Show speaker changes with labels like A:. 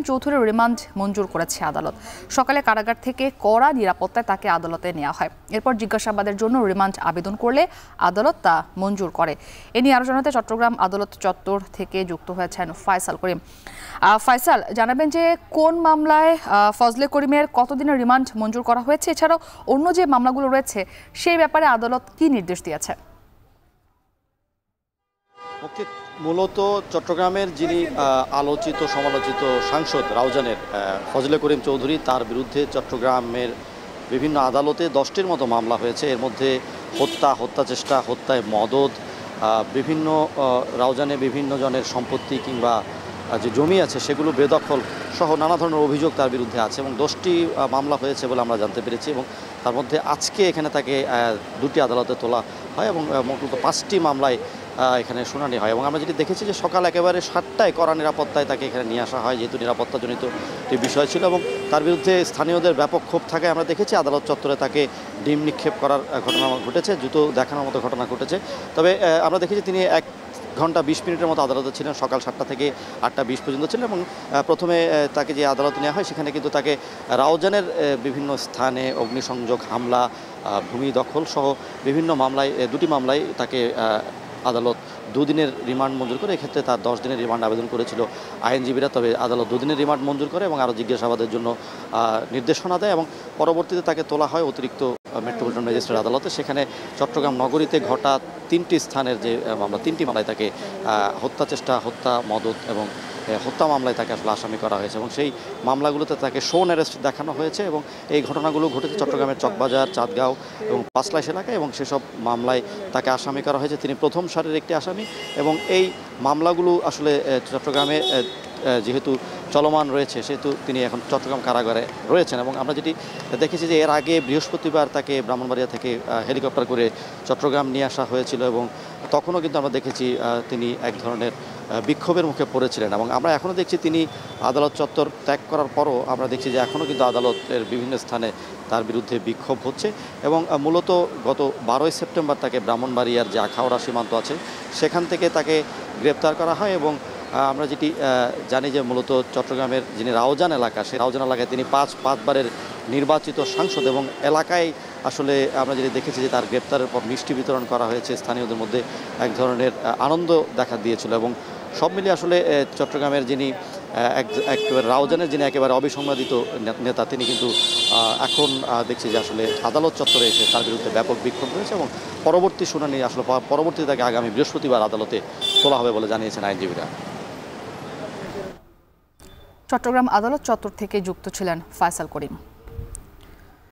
A: চৌধুরীর রিমান্ড মঞ্জুর করেছে আদালত। সকালে কারাগার থেকে কড়া নিরাপত্তায় তাকে আদালতে নেওয়া হয়। এরপর জিজ্ঞাসাবাদের জন্য রিমান্ড আবেদন করলে আদালত তা মঞ্জুর করে। এ নিয়ে আরো জানাতে চট্টগ্রাম আদালত চত্বর থেকে যুক্ত হয়েছেন ফয়সাল করিম। ফয়সাল, জানাবেন যে কোন মামলায় ফজলে করিমের কতদিনের রিমান্ড মঞ্জুর করা হয়েছে, এছাড়াও অন্য যে মামলাগুলো রয়েছে সেই ব্যাপারে আদালত কি নির্দেশ দিয়েছে?
B: মূলত চট্টগ্রামের যিনি আলোচিত সমালোচিত সাংসদ রাউজানের ফজলে করিম চৌধুরী, তার বিরুদ্ধে চট্টগ্রামের বিভিন্ন আদালতে 10টির মতো মামলা হয়েছে। এর মধ্যে হত্যা চেষ্টা, হত্যায় মদদ, বিভিন্ন রাউজানে বিভিন্ন জনের সম্পত্তি কিংবা যে জমি আছে সেগুলো বেদখল সহ নানা ধরনের অভিযোগ তার বিরুদ্ধে আছে এবং 10টি মামলা হয়েছে বলে আমরা জানতে পেরেছি। এবং তার মধ্যে আজকে এখানে তাকে 2টি আদালতে তোলা হয় এবং মূলত 5টি মামলায় এখানে শুনানি হয়। এবং আমরা যেটি দেখেছি যে সকাল একেবারে 7টায় কড়া নিরাপত্তায় তাকে এখানে নিয়ে আসা হয়, যেহেতু নিরাপত্তাজনিত একটি বিষয় ছিল এবং তার বিরুদ্ধে স্থানীয়দের ব্যাপক ক্ষোভ থাকায় আমরা দেখেছি আদালত চত্বরে তাকে ডিম নিক্ষেপ করার ঘটনা ঘটেছে, জুতো দেখানোর মতো ঘটনা ঘটেছে। তবে আমরা দেখেছি তিনি 1 ঘন্টা 20 মিনিটের মতো আদালতে ছিলেন, সকাল 7টা থেকে 8টা 20 পর্যন্ত ছিলেন। এবং প্রথমে তাকে যে আদালতে নেওয়া হয় সেখানে কিন্তু তাকে রাউজানের বিভিন্ন স্থানে অগ্নিসংযোগ, হামলা, ভূমি দখল সহ বিভিন্ন মামলায় 2টি মামলায় তাকে আদালত 2 দিনের রিমান্ড মঞ্জুর করে। এক্ষেত্রে তার 10 দিনের রিমান্ড আবেদন করেছিল আইনজীবীরা, তবে আদালত 2 দিনের রিমান্ড মঞ্জুর করে এবং আরও জিজ্ঞাসাবাদের জন্য নির্দেশনা দেয়। এবং পরবর্তীতে তাকে তোলা হয় অতিরিক্ত মেট্রোপলিটন ম্যাজিস্ট্রেট আদালতে। সেখানে চট্টগ্রাম নগরীতে ঘটা 3টি স্থানের যে মামলা, 3টি মামলায় তাকে হত্যা চেষ্টা, হত্যা, মদদ এবং হত্যা মামলায় তাকে আসলে আসামি করা হয়েছে এবং সেই মামলাগুলোতে তাকে শোন অ্যারেস্ট দেখানো হয়েছে। এবং এই ঘটনাগুলো ঘটেছে চট্টগ্রামের চকবাজার, চাঁদগাঁও এবং পাঁচলাইশ এলাকায় এবং সেসব মামলায় তাকে আসামি করা হয়েছে। তিনি প্রথম সারির একটি আসামি এবং এই মামলাগুলো আসলে চট্টগ্রামে যেহেতু চলমান রয়েছে সেহেতু তিনি এখন চট্টগ্রাম কারাগারে রয়েছেন। এবং আমরা যেটি দেখেছি যে এর আগে বৃহস্পতিবার তাকে ব্রাহ্মণবাড়িয়া থেকে হেলিকপ্টার করে চট্টগ্রাম নিয়ে আসা হয়েছিল এবং তখনও কিন্তু আমরা দেখেছি তিনি এক ধরনের বিক্ষোভের মুখে পড়েছিলেন। এবং আমরা এখনও দেখছি তিনি আদালত চত্বর ত্যাগ করার পরও আমরা দেখছি যে এখনও কিন্তু আদালতের বিভিন্ন স্থানে তার বিরুদ্ধে বিক্ষোভ হচ্ছে। এবং মূলত গত 12ই সেপ্টেম্বর তাকে ব্রাহ্মণবাড়িয়ার যে আখাউড়া সীমান্ত আছে সেখান থেকে তাকে গ্রেপ্তার করা হয়। এবং আমরা যেটি জানি যে মূলত চট্টগ্রামের যিনি রাউজান এলাকা, সেই রাউজান এলাকায় তিনি 5বারের নির্বাচিত সাংসদ এবং এলাকায় আসলে আমরা যেটি দেখেছি যে তার গ্রেপ্তারের পর মিষ্টি বিতরণ করা হয়েছে, স্থানীয়দের মধ্যে এক ধরনের আনন্দ দেখা দিয়েছিল। এবং সব মিলিয়ে আসলে চট্টগ্রামের যিনি একেবারে রাউজানের যিনি একেবারে অবিসংবাদিত নেতা, তিনি কিন্তু এখন দেখছি যে আসলে আদালত চত্বরে এসে তার বিরুদ্ধে ব্যাপক বিক্ষোভ রয়েছে এবং পরবর্তী শুনানি আসলে পরবর্তীতে তাকে আগামী বৃহস্পতিবার আদালতে তোলা হবে বলে জানিয়েছেন আইনজীবীরা।
A: চট্টগ্রাম আদালত চত্বর থেকে যুক্ত ছিলেন ফয়সাল করিম।